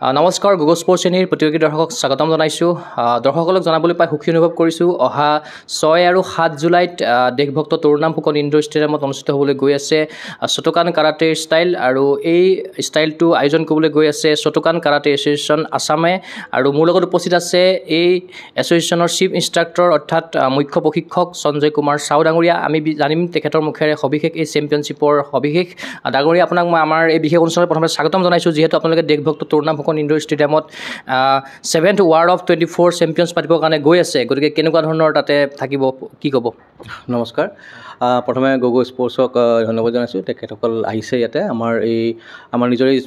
নমস্কাৰ Google sports শ্ৰেণীৰ প্ৰতিযোগী দৰ্শকক স্বাগতম জনাইছোঁ। দৰ্শকসকলক জানাবলৈ পাই সুখী অনুভৱ কৰিছোঁ। অহা 6 আৰু 7 জুলাইত দেশভক্ত তৰুণৰাম ফুকন ইনডোৰ ষ্টেডিয়ামত অনুষ্ঠিত হ'বলৈ গৈ আছে শ্বটোকান কাৰাটে ষ্টাইল, আৰু এই ষ্টাইলটো আয়োজন কৰিবলৈ গৈ আছে শ্বটোকান কাৰাটে এছ'চিয়েশ্যন আছামে। আৰু মোৰ লগত উপস্থিত আছে এই এছ'চিয়েশ্যনৰ চিফ ইনষ্ট্ৰাক্টৰ অৰ্থাৎ মুখ্য প্ৰশিক্ষক সঞ্জয় কুমাৰ চাও ডাঙৰীয়া। আমি জানিম তেখেতৰ মুখেৰে সবিশেষ এই চেম্পিয়নশ্বিপৰ সবিশেষ। ডাঙৰীয়া, আপোনাক মই আমাৰ এই বিশেষ অনুষ্ঠানত প্ৰথমে স্বাগতম জনাইছোঁ, যিহেতু আপোনালোকে দেশভক্ত তৰুণৰাম ফুকন ইনডোৰ ষ্টেডিয়ামত 7th ৱাৰ্ল্ড অফ 24 চেম্পিয়নছ পাতিবৰ কাৰণে গৈ আছে। গতিকে কেনেকুৱা ধৰণৰ তাতে থাকিব, কি ক'ব? নমস্কাৰ। প্ৰথমে গুগল স্পৰ্টছক ধন্যবাদ জনাইছোঁ। তেখেতসকল আহিছে ইয়াতে আমাৰ নিজৰ এই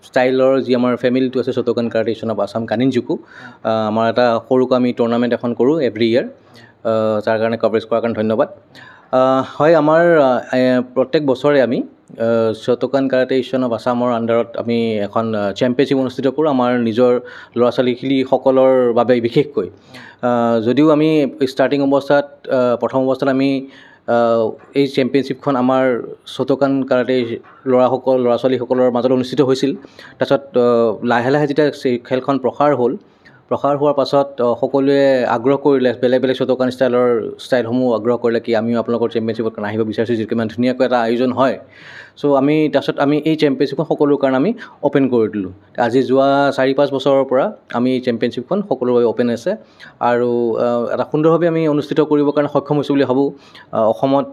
ষ্টাইলৰ যি আমাৰ ফেমিলিটো আছে শ্বটোকান কাৰাটে এছ'চিয়েশ্যন অফ আছাম কানিনজুকু। আমাৰ এটা সৰুকৈ আমি টুৰ্ণামেণ্ট এখন কৰোঁ এভৰি ইয়াৰ, তাৰ কাৰণে কভাৰেজ কৰাৰ কাৰণে ধন্যবাদ। হয়, আমাৰ প্ৰত্যেক বছৰে আমি শ্বটোকান কাৰাটে এছ'চিয়েশ্যন অফ আছামৰ আণ্ডাৰত আমি এখন চেম্পিয়নশ্বিপ অনুষ্ঠিত কৰোঁ আমাৰ নিজৰ ল'ৰা ছোৱালীসকলৰ বাবে বিশেষকৈ। যদিও আমি ষ্টাৰ্টিং অৱস্থাত প্ৰথম অৱস্থাত আমি এই চেম্পিয়নশ্বিপখন আমাৰ শ্বটোকান কাৰাটে ল'ৰা ছোৱালীসকলৰ মাজত অনুষ্ঠিত হৈছিল। তাৰপিছত লাহে লাহে যেতিয়া খেলখন প্ৰসাৰ হোৱাৰ পাছত সকলোৱে আগ্ৰহ কৰিলে, বেলেগ বেলেগ শ্বটোকান ষ্টাইলসমূহ আগ্ৰহ কৰিলে কি আমিও আপোনালোকৰ চেম্পিয়নশ্বিপত আহিব বিচাৰিছোঁ, যিহেতু ইমান ধুনীয়াকৈ এটা আয়োজন হয়। চ' তাৰপিছত আমি এই চেম্পিয়নশ্বিপখন সকলোৰ কাৰণে আমি অ'পেন কৰি দিলোঁ। আজি যোৱা 4-5 বছৰৰ পৰা আমি এই চেম্পিয়নশ্বিপখন সকলোৰে বাবে অ'পেন আছে, আৰু এটা সুন্দৰভাৱে আমি অনুষ্ঠিত কৰিবৰ কাৰণে সক্ষম হৈছোঁ বুলি ভাবোঁ। অসমত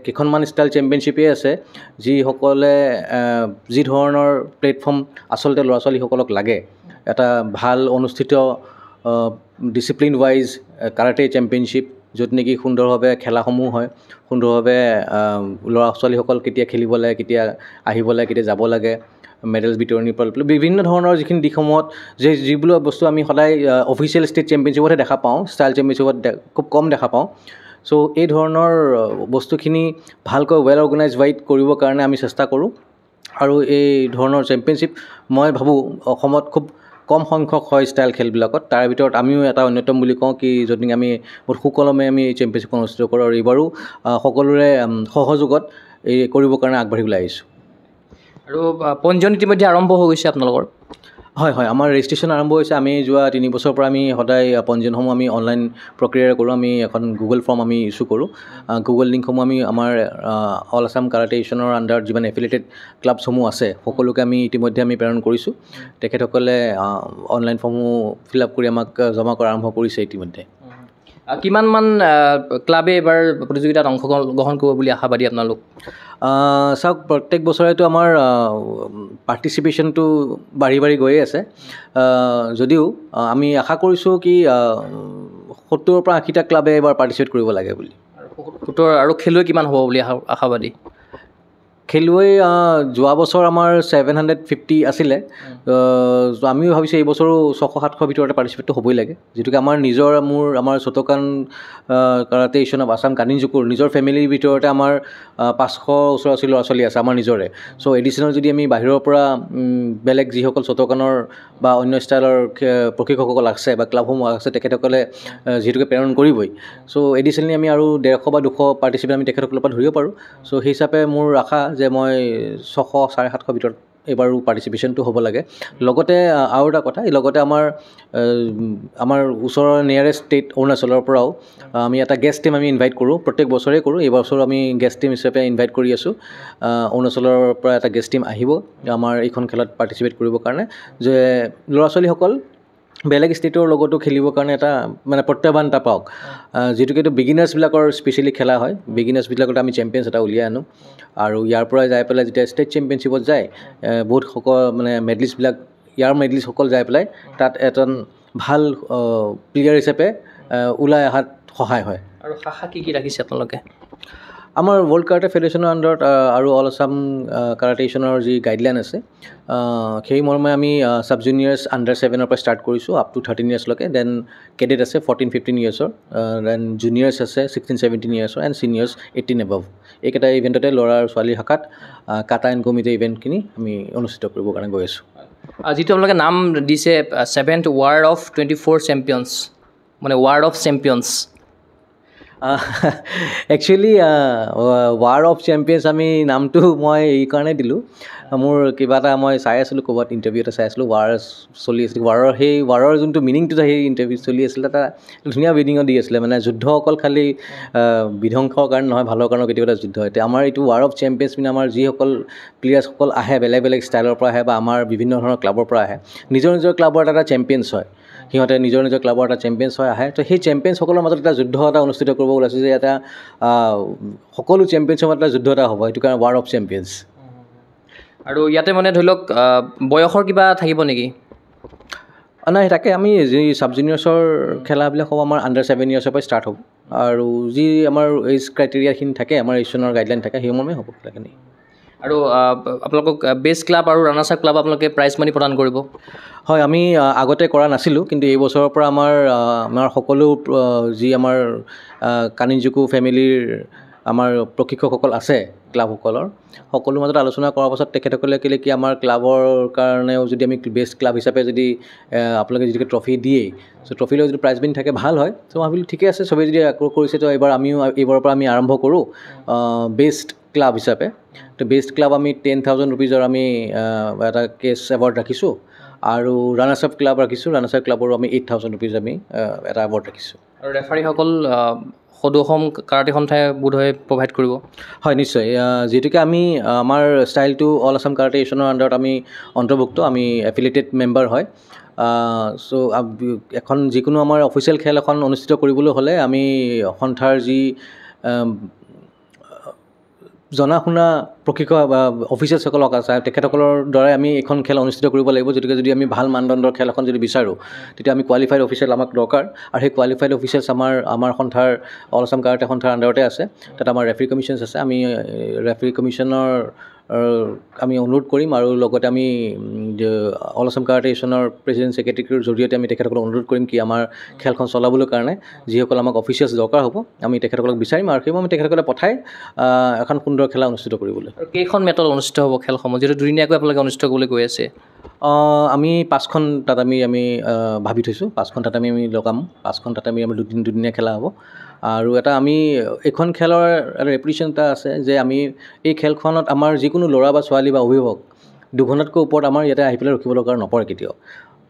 কেইখনমান ষ্টাইল চেম্পিয়নশ্বিপেই আছে, যিসকলে যি ধৰণৰ প্লেটফৰ্ম আচলতে ল'ৰা ছোৱালীসকলক লাগে, এটা ভাল অনুষ্ঠিত ডিচিপ্লিন ৱাইজ কাৰাটে চেম্পিয়নশ্বিপ, য'ত নেকি সুন্দৰভাৱে খেলাসমূহ হয়, সুন্দৰভাৱে ল'ৰা ছোৱালীসকল কেতিয়া খেলিব লাগে, কেতিয়া আহিব লাগে, কেতিয়া যাব লাগে, মেডেলছ বিতৰণিৰ পৰা বিভিন্ন ধৰণৰ যিখিনি দিশসমূহত যিবোৰ বস্তু আমি সদায় অফিচিয়েল ষ্টেট চেম্পিয়নশ্বিপতহে দেখা পাওঁ, ষ্টাইল চেম্পিয়নশ্বিপত খুব কম দেখা পাওঁ। চ' এই ধৰণৰ বস্তুখিনি ভালকৈ ৱেল অৰ্গেনাইজ কৰিবৰ কাৰণে আমি চেষ্টা কৰোঁ। আৰু এই ধৰণৰ চেম্পিয়নশ্বিপ মই ভাবোঁ অসমত খুব কম সংখ্যক হয় ষ্টাইল খেলবিলাকত। তাৰ ভিতৰত আমিও এটা অন্যতম বুলি কওঁ, কি য'ত নেকি আমি বহুত সুকলমে আমি এই চেম্পিয়নশ্বিপ অনুষ্ঠিত কৰোঁ, আৰু এইবাৰো সকলোৰে সহযোগত এই কৰিবৰ কাৰণে আগবাঢ়িবলৈ আহিছোঁ। আৰু পঞ্জীয়ন ইতিমধ্যে আৰম্ভ হৈ গৈছে আপোনালোকৰ? হয়, আমাৰ ৰেজিষ্ট্ৰেশ্যন আৰম্ভ হৈছে। আমি যোৱা 3 বছৰৰ পৰা আমি সদায় পঞ্জীয়নসমূহ আমি অনলাইন প্ৰক্ৰিয়াৰে কৰোঁ। আমি এখন গুগল ফৰ্ম আমি ইছ্যু কৰোঁ। গুগল লিংকসমূহ আমি আমাৰ অল আছাম কাৰাটে এছ'চিয়েশ্যনৰ আণ্ডাৰত যিমান এফিলিয়েটেড ক্লাবছসমূহ আছে সকলোকে আমি ইতিমধ্যে আমি প্ৰেৰণ কৰিছোঁ। তেখেতসকলে অনলাইন ফৰ্মসমূহ ফিল আপ কৰি আমাক জমা কৰা আৰম্ভ কৰিছে ইতিমধ্যে। কিমানমান ক্লাবে এইবাৰ প্ৰতিযোগিতাত অংশগ্ৰহণ কৰিব বুলি আশাবাদী আপোনালোক? চাওক, প্ৰত্যেক বছৰেতো আমাৰ পাৰ্টিচিপেশ্যনটো বাঢ়ি গৈয়ে আছে, যদিও আমি আশা কৰিছোঁ কি 70 পৰা 80টা ক্লাবে এইবাৰ পাৰ্টিচিপেট কৰিব লাগে বুলি। আৰু খেলুৱৈ কিমান হ'ব বুলি আশাবাদী? খেলুৱৈ যোৱা বছৰ আমাৰ 750 আছিলে, আমিও ভাবিছোঁ এই বছৰো 600-700 ভিতৰতে পাৰ্টিচিপেটটো হ'বই লাগে, যিহেতুকে আমাৰ শ্বটোকান কাৰাটে এছ'চিয়েশ্যন অফ আছাম কানিনজুকুৰ নিজৰ ফেমিলিৰ ভিতৰতে আমাৰ 500 ওচৰা-ওচৰি ল'ৰা ছোৱালী আছে আমাৰ নিজৰে। চ' এডিশ্যনেল যদি আমি বাহিৰৰ পৰা বেলেগ যিসকল শ্বটোকানৰ বা অন্য ষ্টাইলৰ প্ৰশিক্ষকসকল আছে বা ক্লাবসমূহ আছে, তেখেতসকলে যিহেতুকে প্ৰেৰণ কৰিবই। চ' এডিশ্যনেলি আমি আৰু 150 বা 200 পাৰ্টিচিপেট আমি তেখেতসকলৰ পৰা ধৰিব পাৰোঁ। চ' সেই হিচাপে মোৰ আশা যে মই 600-750 ভিতৰত এইবাৰো পাৰ্টিচিপেশ্যনটো হ'ব লাগে। লগতে আৰু এটা কথা, লগতে আমাৰ ওচৰৰ নিয়াৰেষ্ট ষ্টেট অৰুণাচলৰ পৰাও আমি এটা গেষ্ট টিম আমি ইনভাইট কৰোঁ, প্ৰত্যেক বছৰে কৰোঁ। এইবছৰো আমি গেষ্ট টিম হিচাপে ইনভাইট কৰি আছোঁ। অৰুণাচলৰ পৰা এটা গেষ্ট টিম আহিব আমাৰ এইখন খেলত পাৰ্টিচিপেট কৰিবৰ কাৰণে, যে ল'ৰা ছোৱালীসকল বেলেগ ষ্টেটৰ লগতো খেলিবৰ কাৰণে এটা মানে প্ৰত্যাহ্বান এটা পাওক, যিহেতুকে এইটো বিগিনাৰ্ছবিলাকৰ স্পেচিয়েলি খেলা হয়। বিগিনাৰ্ছবিলাকত আমি চেম্পিয়নছ এটা উলিয়াই আনোঁ, আৰু ইয়াৰ পৰা যাই পেলাই যেতিয়া ষ্টেট চেম্পিয়নশ্বিপত যায়, বহুতসকল মানে মেডেলিষ্টসকল যাই পেলাই তাত এজন ভাল প্লেয়াৰ হিচাপে ওলাই অহাত সহায় হয়। আৰু শাখা কি ৰাখিছে আপোনালোকে? আমাৰ ৱৰ্ল্ড কাৰাটে ফেডাৰেশ্যনৰ আণ্ডাৰত আৰু অল আছাম কাৰাটে এছ'চিয়েশ্যনৰ যি গাইডলাইন আছে, সেই মৰ্মে আমি ছাব জুনিয়ৰ্ছ আণ্ডাৰ 7ৰ পৰা ষ্টাৰ্ট কৰিছোঁ আপ টু 13 ইয়াৰ্ছলৈকে। দেন কেডেট আছে 14-15 ইয়াৰ্ছৰ, দেন জুনিয়ৰ্ছ আছে 16-17 ইয়াৰ্ছৰ, এণ্ড ছিনিয়ৰ্ছ 18 এবাভ। এইকেইটা ইভেণ্টতে ল'ৰা আৰু ছোৱালীৰ শাখাত কাটা এণ্ড কমিটি ইভেণ্টখিনি আমি অনুষ্ঠিত কৰিবৰ কাৰণে গৈ আছোঁ। যিটো আপোনালোকে নাম দিছে 7th ৱাৰ্ল্ড অফ 24 চেম্পিয়নছ, মানে world of champions, actually war of champions আমি নামটো মই এইকাৰণে দিলোঁ মোৰ কিবা এটা মই চাই আছিলোঁ ক'ৰবাত ইণ্টাৰভিউ এটা চাই আছিলোঁ ৱাৰ চলি আছিল ৱাৰৰ যোনটো মিনিংটো সেই ইণ্টাৰভিউ চলি আছিলে এটা ধুনীয়া মিনিঙত দি আছিলে মানে যুদ্ধ অকল খালি বিধ্বংসৰ কাৰণে নহয় ভালৰ কাৰণে কেতিয়াবা এটা যুদ্ধ এতিয়া আমাৰ এইটো ৱাৰ অফ চেম্পিয়নছ মানে আমাৰ যিসকল প্লেয়াৰ্ছসকল আহে বেলেগ বেলেগ ষ্টাইলৰ পৰা আহে বা আমাৰ বিভিন্ন ধৰণৰ ক্লাবৰ পৰা আহে নিজৰ নিজৰ ক্লাবৰ এটা চেম্পিয়নছ হয় সিহঁতে নিজৰ নিজৰ ক্লাবৰ এটা চেম্পিয়নছ হৈ আহে তো সেই চেম্পিয়নছসকলৰ মাজত এটা যুদ্ধ এটা অনুষ্ঠিত কৰিব ওলাইছোঁ যে এটা সকলো চেম্পিয়নছৰ মাজত এটা যুদ্ধ এটা হ'ব সেইটো কাৰণে ৱাৰ অফ চেম্পিয়নছ আৰু ইয়াতে মানে ধৰি লওক বয়সৰ কিবা থাকিব নেকি নাই তাকে আমি যি ছাব জুনিয়ৰ্ছৰ খেলাবিলাক হ'ব আমাৰ আণ্ডাৰ 7 ইয়াৰ্ছৰ পৰা ষ্টাৰ্ট হ'ব আৰু যি আমাৰ এইজ ক্ৰাইটেৰিয়াখিনি থাকে আমাৰ এছনৰ গাইডলাইন থাকে সেইমৰ্মে হ'ব খেলাখিনি আৰু আপোনালোকক বেষ্ট ক্লাব আৰু ৰানাৰ্ছ আপ ক্লাব আপোনালোকে প্ৰাইজ মানি প্ৰদান কৰিব হয় আমি আগতে কৰা নাছিলোঁ কিন্তু এই বছৰৰ পৰা আমাৰ সকলো যি আমাৰ কানিনজুকু ফেমিলিৰ আমাৰ প্ৰশিক্ষকসকল আছে ক্লাবসকলৰ সকলো মাজত আলোচনা কৰাৰ পাছত তেখেতসকলে ক'লে কি আমাৰ ক্লাবৰ কাৰণেও যদি আমি বেষ্ট ক্লাব হিচাপে যদি আপোনালোকে যদি ট্ৰফি দিয়েই চ' ট্ৰফি লৈ যদি প্ৰাইজ বিন থাকে ভাল হয় চ' মই ভাবিলোঁ ঠিকে আছে চবেই যদি আগ্ৰহ কৰিছে তো এইবাৰৰ পৰা আমি আৰম্ভ কৰোঁ বেষ্ট ক্লাব হিচাপে তো বেষ্ট ক্লাব আমি 10,000 ৰুপিজৰ আমি এটা কেছ এৱাৰ্ড ৰাখিছোঁ আৰু ৰানাৰ্ছ আপ ক্লাব ৰাখিছোঁ ৰানাৰ্ছ আপ ক্লাবৰো আমি 8,000 ৰুপিজ আমি এটা এৱাৰ্ড ৰাখিছোঁ আৰু ৰেফাৰীসকল সদৌ অসম কাৰাটে সন্থাই বোধহয় প্ৰভাইড কৰিব হয় নিশ্চয় যিহেতুকে আমি আমাৰ ষ্টাইলটো অল আছাম কাৰাটে এছনৰ আণ্ডাৰত আমি অন্তৰ্ভুক্ত আমি এফিলিয়েটেড মেম্বাৰ হয় চ' এখন যিকোনো আমাৰ অফিচিয়েল খেল এখন অনুষ্ঠিত কৰিবলৈ হ'লে আমি সন্থাৰ যি জনা শুনা প্ৰশিক্ষক বা অফিচিয়েলসকলক আছে তেখেতসকলৰ দ্বাৰাই আমি এখন খেল অনুষ্ঠিত কৰিব লাগিব গতিকে যদি আমি ভাল মানদণ্ডৰ খেল এখন যদি বিচাৰোঁ তেতিয়া আমি কোৱালিফাইড অফিচিয়েল আমাক দৰকাৰ আৰু সেই কোৱালিফাইড অফিচিয়েলছ আমাৰ সন্থাৰ অল আছাম কাৰাটে সন্থাৰ আণ্ডাৰতে আছে তাত আমাৰ ৰেফাৰী কমিশ্যনছ আছে আমি ৰেফাৰী কমিশ্যনৰ আমি অনুৰোধ কৰিম আৰু লগতে আমি অল আছাম কাৰাটে এছনৰ প্ৰেছিডেণ্ট ছেক্ৰেটেৰীৰ জৰিয়তে আমি তেখেতসকলক অনুৰোধ কৰিম কি আমাৰ খেলখন চলাবলৈ কাৰণে যিসকল আমাক অফিচিয়েলছ দৰকাৰ হ'ব আমি তেখেতসকলক বিচাৰিম আৰু সেইবোৰ আমি তেখেতসকলে পঠাই এখন সুন্দৰ খেলা অনুষ্ঠিত কৰিবলৈ আৰু কেইখন মেটত অনুষ্ঠিত হ'ব খেলসমূহ যিহেতু দুদিনীয়াকৈ আপোনালোকে অনুষ্ঠিত কৰিবলৈ গৈ আছে আমি 5খন তাত আমি ভাবি থৈছোঁ 5খন তাত আমি লগাম 5খন তাত আমি দুদিনীয়া খেলা হ'ব আৰু এটা আমি এইখন খেলৰ এটা ৰেপুটেশ্যন এটা আছে যে আমি এই খেলখনত আমাৰ যিকোনো ল'ৰা বা ছোৱালী বা অভিভাৱক 2 ঘণ্টাতকৈ ওপৰত আমাৰ ইয়াতে আহি পেলাই ৰখিব লগা নপৰে কেতিয়াও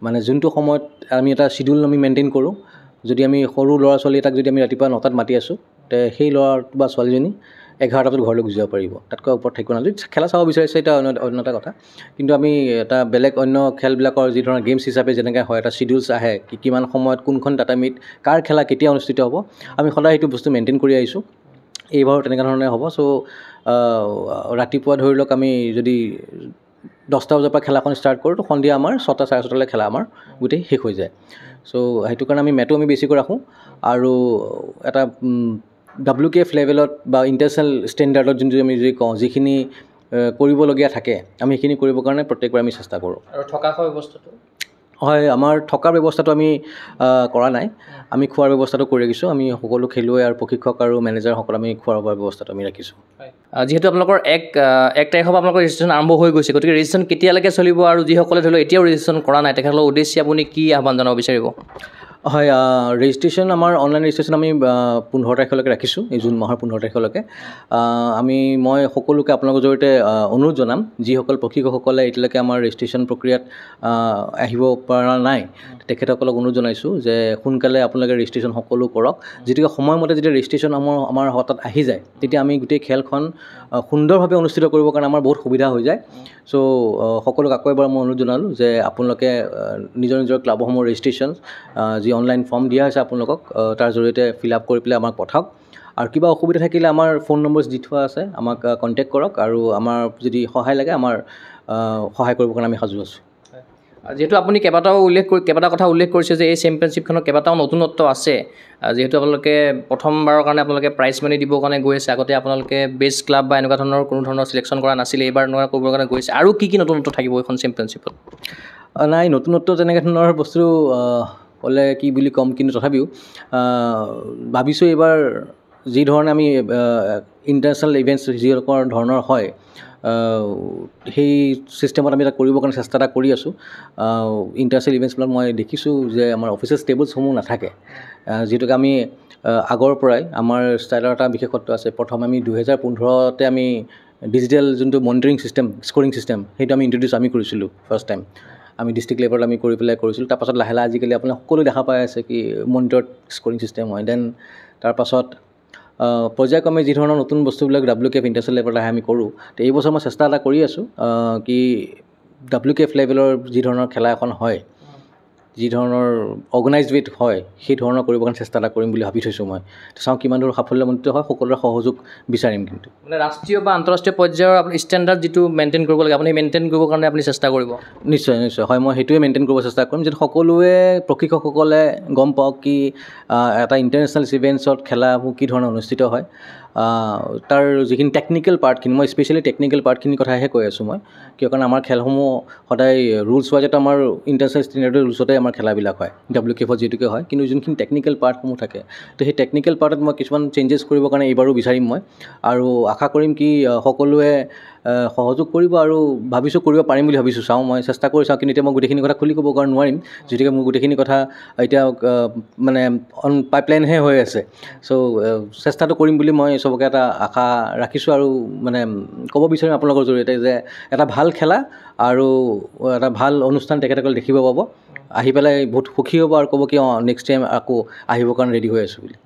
মানে যোনটো সময়ত আমি এটা চিডিউল আমি মেইনটেইন কৰোঁ যদি আমি সৰু ল'ৰা ছোৱালী এটাক যদি আমি ৰাতিপুৱা 9টাত মাতি আছোঁ তে সেই ল'ৰা বা ছোৱালীজনী 11টাত ঘৰলৈ গুচি যাব পাৰিব তাতকৈ ওপৰত থাকিব নালাগে খেলা চাব বিচাৰিছে এটা অন্য এটা কথা কিন্তু আমি এটা বেলেগ অন্য খেলবিলাকৰ যি ধৰণৰ গেমছ হিচাপে যেনেকৈ হয় এটা চিডিউলছ আহে কিমান সময়ত কোনখন ডাটা মিট কাৰ খেলা কেতিয়া অনুষ্ঠিত হ'ব আমি সদায় সেইটো বস্তু মেইনটেইন কৰি আহিছোঁ এইবাৰো তেনেকুৱা ধৰণে হ'ব চ' ৰাতিপুৱা ধৰি লওক আমি যদি 10টা বজাৰ পৰা খেলাখন ষ্টাৰ্ট কৰোঁ তো সন্ধিয়া আমাৰ 6টা 6:30লৈ খেলা আমাৰ গোটেই শেষ হৈ যায় চ' সেইটো কাৰণে আমি মেটো আমি বেছিকৈ ৰাখোঁ আৰু এটা WKF লেভেলত বা ইণ্টাৰনেশ্যনেল ষ্টেণ্ডাৰ্ডত যোনটো আমি যদি কওঁ যিখিনি কৰিবলগীয়া থাকে আমি সেইখিনি কৰিবৰ কাৰণে প্ৰত্যেকবাৰ আমি চেষ্টা কৰোঁ আৰু থকা খোৱা ব্যৱস্থাটো হয় আমাৰ থকাৰ ব্যৱস্থাটো আমি কৰা নাই আমি খোৱাৰ ব্যৱস্থাটো কৰি ৰাখিছোঁ আমি সকলো খেলুৱৈ আৰু প্ৰশিক্ষক আৰু মেনেজাৰসকল আমি খোৱাৰ ব্যৱস্থাটো আমি ৰাখিছোঁ যিহেতু আপোনালোকৰ 1 তাৰিখৰ পৰা আপোনালোকৰ ৰেজিষ্ট্ৰেশ্যন আৰম্ভ হৈ গৈছে গতিকে ৰেজিষ্ট্ৰেশ্যন কেতিয়ালৈকে চলিব আৰু যিসকলে ধৰি লওক এতিয়াও ৰেজিষ্ট্ৰেশ্যন কৰা নাই তেখেতসকলৰ উদ্দেশ্যে আপুনি কি আহ্বান জনাব বিচাৰিব হয় ৰেজিষ্ট্ৰেশ্যন আমাৰ অনলাইন ৰেজিষ্ট্ৰেশ্যন আমি 15 তাৰিখলৈকে ৰাখিছোঁ এই জুন মাহৰ 15 তাৰিখলৈকে মই সকলোকে আপোনালোকৰ জৰিয়তে অনুৰোধ জনাম যিসকল প্ৰশিক্ষকসকলে এতিয়ালৈকে আমাৰ ৰেজিষ্ট্ৰেশ্যন প্ৰক্ৰিয়াত আহিব পৰা নাই তেখেতসকলক অনুৰোধ জনাইছোঁ যে সোনকালে আপোনালোকে ৰেজিষ্ট্ৰেশ্যন সকলো কৰক যিটোকে সময়মতে যেতিয়া ৰেজিষ্ট্ৰেশ্যন আমাৰ হাতত আহি যায় তেতিয়া আমি গোটেই খেলখন সুন্দৰভাৱে অনুষ্ঠিত কৰিবৰ কাৰণে আমাৰ বহুত সুবিধা হৈ যায় চ' সকলোক আকৌ এবাৰ মই অনুৰোধ জনালোঁ যে আপোনালোকে নিজৰ নিজৰ ক্লাবসমূহৰ ৰেজিষ্ট্ৰেশ্যন যি অনলাইন ফৰ্ম দিয়া হৈছে আপোনালোকক তাৰ জৰিয়তে ফিল আপ কৰি পেলাই আমাক পঠাওক আৰু কিবা অসুবিধা থাকিলে আমাৰ ফোন নম্বৰছ দি থোৱা আছে আমাক কণ্টেক্ট কৰক আৰু আমাৰ যদি সহায় লাগে আমাৰ সহায় কৰিবৰ কাৰণে আমি সাজু আছোঁ যিহেতু আপুনি কেইবাটা কথা উল্লেখ কৰিছে যে এই চেম্পিয়নশ্বিপখনত কেইবাটাও নতুনত্ব আছে যিহেতু আপোনালোকে প্ৰথমবাৰৰ কাৰণে আপোনালোকে প্ৰাইজ মানি দিবৰ কাৰণে গৈ আছে আগতে আপোনালোকে বেষ্ট ক্লাব বা এনেকুৱা ধৰণৰ কোনো ধৰণৰ চিলেকশ্যন কৰা নাছিলে এইবাৰ এনেকুৱা কৰিবৰ কাৰণে গৈছে আৰু কি নতুনত্ব থাকিব এইখন চেম্পিয়নশ্বিপত নাই নতুনত্ব তেনেকুৱা ধৰণৰ বস্তু ক'লে কি বুলি ক'ম কিন্তু তথাপিও ভাবিছোঁ এইবাৰ যি ধৰণে আমি ইণ্টাৰনেশ্যনেল ইভেণ্টছ যিসকল ধৰণৰ হয় সেই ছিষ্টেমত আমি এটা কৰিবৰ কাৰণে চেষ্টা এটা কৰি আছোঁ। ইণ্টাৰনেশ্যনেল ইভেণ্টছবিলাক মই দেখিছোঁ যে আমাৰ অফিচিয়েল টেবলছসমূহ নাথাকে, যিহেতুকে আমি আগৰ পৰাই আমাৰ ষ্টাইলৰ এটা বিশেষত্ব আছে। প্ৰথম আমি 2015তে আমি ডিজিটেল যোনটো মনিটৰিং ছিষ্টেম, স্ক'ৰিং ছিষ্টেম, সেইটো আমি আমি কৰিছিলোঁ ফাৰ্ষ্ট টাইম। আমি ডিষ্ট্ৰিক্ট লেভেলত আমি কৰি পেলাই কৰিছিলোঁ। তাৰপাছত লাহে লাহে আজিকালি আপুনি সকলো দেখা পাই আছে কি মনিটৰ্ড স্ক'ৰিং ছিষ্টেম হয়। দেন তাৰপাছত পৰ্যায়ক্ৰমে যি ধৰণৰ নতুন বস্তুবিলাক WKF ইণ্টাৰনেশ্যনেল লেভেলত আহে আমি কৰোঁ। তো এই বছৰ মই চেষ্টা এটা কৰি আছোঁ কি WKF লেভেলৰ যি ধৰণৰ খেলা এখন হয়, যি ধৰণৰ অৰ্গেনাইজ ৱেত হয়, সেই ধৰণৰ কৰিবৰ কাৰণে চেষ্টা এটা কৰিম বুলি ভাবি থৈছোঁ মই। চাওঁ কিমান দূৰ সাফল্যমণ্ডিত হয়, সকলোৰে সহযোগ বিচাৰিম। কিন্তু মানে ৰাষ্ট্ৰীয় বা আন্তঃৰাষ্ট্ৰীয় পৰ্যায়ৰ আপুনি ষ্টেণ্ডাৰ্ড যিটো মেইনটেইন কৰিব লাগে, আপুনি মেইনটেইন কৰিবৰ কাৰণে আপুনি চেষ্টা কৰিব? নিশ্চয় নিশ্চয়, হয়। মই সেইটোৱে মেইনটেইন কৰিব চেষ্টা কৰিম, যিটো সকলোৱে প্ৰশিক্ষকসকলে গম পাওক কি এটা ইণ্টাৰনেশ্যনেল ইভেণ্টছত খেলাবোৰ কি ধৰণে অনুষ্ঠিত হয়। তাৰ যিখিনি টেকনিকেল পাৰ্টখিনি, মই স্পেচিয়েলি টেকনিকেল পাৰ্টখিনিৰ কথাহে কৈ আছোঁ মই, কিয় কাৰণ আমাৰ খেলসমূহ সদায় ৰুলছ ৱাইজতো আমাৰ ইণ্টাৰনেশ্যনেল ষ্টেণ্ডাৰ্ডৰ ৰুলছতে আমাৰ খেলাবিলাক হয়, WKFত যিটোকে হয়। কিন্তু যোনখিনি টেকনিকেল পাৰ্টসমূহ থাকে, তো সেই টেকনিকেল পাৰ্টত মই কিছুমান চেঞ্জেছ কৰিবৰ কাৰণে এইবাৰো বিচাৰিম মই। আৰু আশা কৰিম কি সকলোৱে সহযোগ কৰিব, আৰু ভাবিছোঁ কৰিব পাৰিম বুলি ভাবিছোঁ। চাওঁ, মই চেষ্টা কৰি চাওঁ। কিন্তু এতিয়া মই গোটেইখিনি কথা খুলি ক'ব কাৰণে নোৱাৰিম, যিহেতুকে মোৰ গোটেইখিনি কথা এতিয়া মানে অন পাইপলাইনহে হৈ আছে। চ' চেষ্টাটো কৰিম বুলি মই চবকে এটা আশা ৰাখিছোঁ। আৰু মানে ক'ব বিচাৰিম আপোনালোকৰ জৰিয়তে যে এটা ভাল খেলা আৰু এটা ভাল অনুষ্ঠান তেখেতসকলে দেখিব পাব, আহি পেলাই বহুত সুখী হ'ব আৰু ক'ব কি নেক্সট টাইম আকৌ আহিবৰ কাৰণে ৰেডি হৈ আছোঁ বুলি।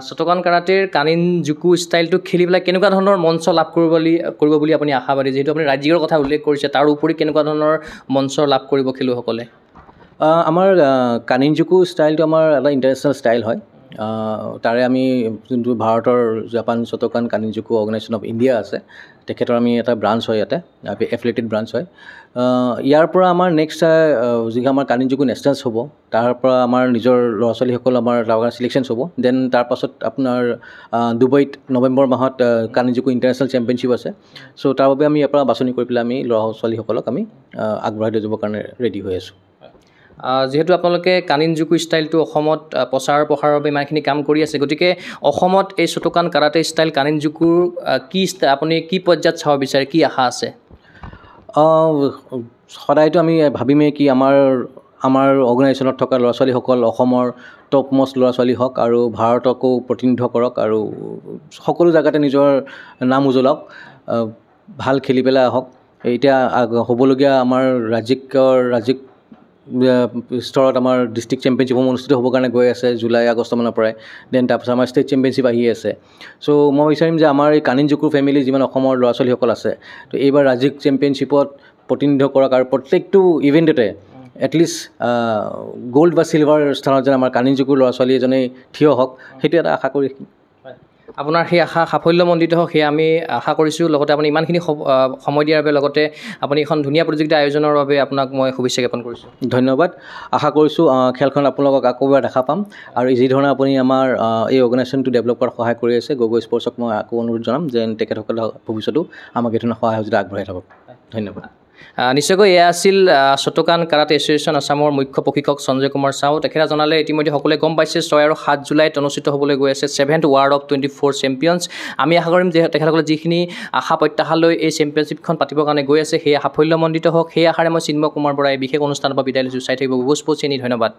শ্বটোকান কাৰাটেৰ কানিন-জুকু ষ্টাইলটো খেলি পেলাই কেনেকুৱা ধৰণৰ মঞ্চ লাভ কৰিব বুলি আপুনি আশাবাদী? যিহেতু আপুনি ৰাজ্যিকৰ কথা উল্লেখ কৰিছে, তাৰ উপৰি কেনেকুৱা ধৰণৰ মঞ্চ লাভ কৰিব খেলুৱৈসকলে? আমাৰ কানিন-জুকু ষ্টাইলটো আমাৰ এটা ইণ্টাৰনেশ্যনেল ষ্টাইল হয়। তাৰে আমি যোনটো ভাৰতৰ জাপান শ্বটোকান কানিন-জুকু অৰ্গেনাইজেশ্যন অফ ইণ্ডিয়া আছে, তেখেতৰ আমি এটা ব্ৰাঞ্চ হয়, ইয়াতে এফিলিয়েটেড ব্ৰাঞ্চ হয়। ইয়াৰ পৰা আমাৰ নেক্সট যি আমাৰ কানিন-জুকু নেশ্যনেলছ হ'ব, তাৰ পৰা আমাৰ নিজৰ ল'ৰা ছোৱালীসকল আমাৰ তাৰ কাৰণে ছিলেকশ্যনছ হ'ব। দেন তাৰপাছত আপোনাৰ ডুবাইত নৱেম্বৰ মাহত কানিন-জুকু ইণ্টাৰনেশ্যনেল চেম্পিয়নশ্বিপ আছে। চ' তাৰ বাবে আমি ইয়াৰ পৰা বাছনি কৰি পেলাই আমি ল'ৰা ছোৱালীসকলক আমি আগবঢ়াই লৈ যাবৰ কাৰণে ৰেডি হৈ আছোঁ। যিহেতু আপোনালোকে কানিন-জুকু ষ্টাইলটো অসমত প্ৰচাৰ প্ৰসাৰৰ বাবে ইমানখিনি কাম কৰি আছে, গতিকে অসমত এই শ্বটোকান কাৰাটে ষ্টাইল কানিন-জুকুৰ আপুনি কি পৰ্যায়ত চাব বিচাৰে, কি আশা আছে? সদায়তো আমি ভাবিমেই কি আমাৰ অৰ্গেনাইজেশ্যনত থকা ল'ৰা ছোৱালীসকল অসমৰ টপ মষ্ট ল'ৰা ছোৱালী হওক, আৰু ভাৰতকো প্ৰতিনিধিত্ব কৰক, আৰু সকলো জেগাতে নিজৰ নাম উজ্বলাওক, ভাল খেলি পেলাই আহক। এতিয়া হ'বলগীয়া আমাৰ ৰাজ্যিক স্তৰত আমাৰ ডিষ্ট্ৰিক্ট চেম্পিয়নশ্বিপসমূহ অনুষ্ঠিত হ'বৰ কাৰণে গৈ আছে জুলাই আগষ্ট মানৰ পৰাই। দেন তাৰপাছত আমাৰ ষ্টেট চেম্পিয়নশ্বিপ আহি আছে। চ' মই বিচাৰিম যে আমাৰ এই কানিন-জুকু ফেমিলি যিমান অসমৰ ল'ৰা ছোৱালীসকল আছে, তো এইবাৰ ৰাজ্যিক চেম্পিয়নশ্বিপত প্ৰতিনিধিত্ব কৰক, আৰু প্ৰত্যেকটো ইভেণ্টতে এটলিষ্ট গ'ল্ড বা চিলভাৰ স্থানত যেন আমাৰ কানিন-জুকুৰ ল'ৰা ছোৱালী এজনেই থিয় হওক, সেইটো এটা আশা কৰি ৰাখিম। আপোনাৰ সেই আশা সাফল্যমণ্ডিত হওক, সেয়া আমি আশা কৰিছোঁ। লগতে আপুনি ইমানখিনি সময় দিয়াৰ বাবে, লগতে আপুনি এখন ধুনীয়া প্ৰতিযোগিতা আয়োজনৰ বাবে আপোনাক মই শুভেচ্ছা জ্ঞাপন কৰিছোঁ। ধন্যবাদ। আশা কৰিছোঁ খেলখন আপোনালোকক আকৌ এবাৰ দেখা পাম, আৰু যি ধৰণে আপুনি আমাৰ এই অৰ্গেনাইজেশ্যনটো ডেভেলপ কৰাত সহায় কৰি আছে, গগৈ স্পৰ্টছক মই আকৌ অনুৰোধ জনাম যে তেখেতসকলে ভৱিষ্যতেও আমাক এই ধৰণৰ সহায় সহযোগিতা আগবঢ়াই থাকক। ধন্যবাদ। নিশ্চয়কৈ এয়া আছিল শ্বটোকান কাৰাটে এছ'চিয়েশ্যন আছামৰ মুখ্য প্ৰশিক্ষক সঞ্জয় কুমাৰ চাও। তেখেতে জনালে ইতিমধ্যে সকলোৱে গম পাইছে 6 আৰু 7 জুলাইত অনুষ্ঠিত হ'বলৈ গৈ আছে 7th ৱাৰ্ল্ড অফ 24 চেম্পিয়নছ। আমি আশা কৰিম যে তেখেতসকলে যিখিনি আশা প্ৰত্যাশা লৈ এই চেম্পিয়নশ্বিপখন পাতিবৰ কাৰণে গৈ আছে, সেয়া সাফল্যমণ্ডিত হওক। সেই আশাৰে মই চিন্ময় কুমাৰ বৰাই বিশেষ অনুষ্ঠানৰ পৰা বিদায় লৈছোঁ। চাই থাকিব গুগল স্পৰ্টছ চেনেল। ধন্যবাদ।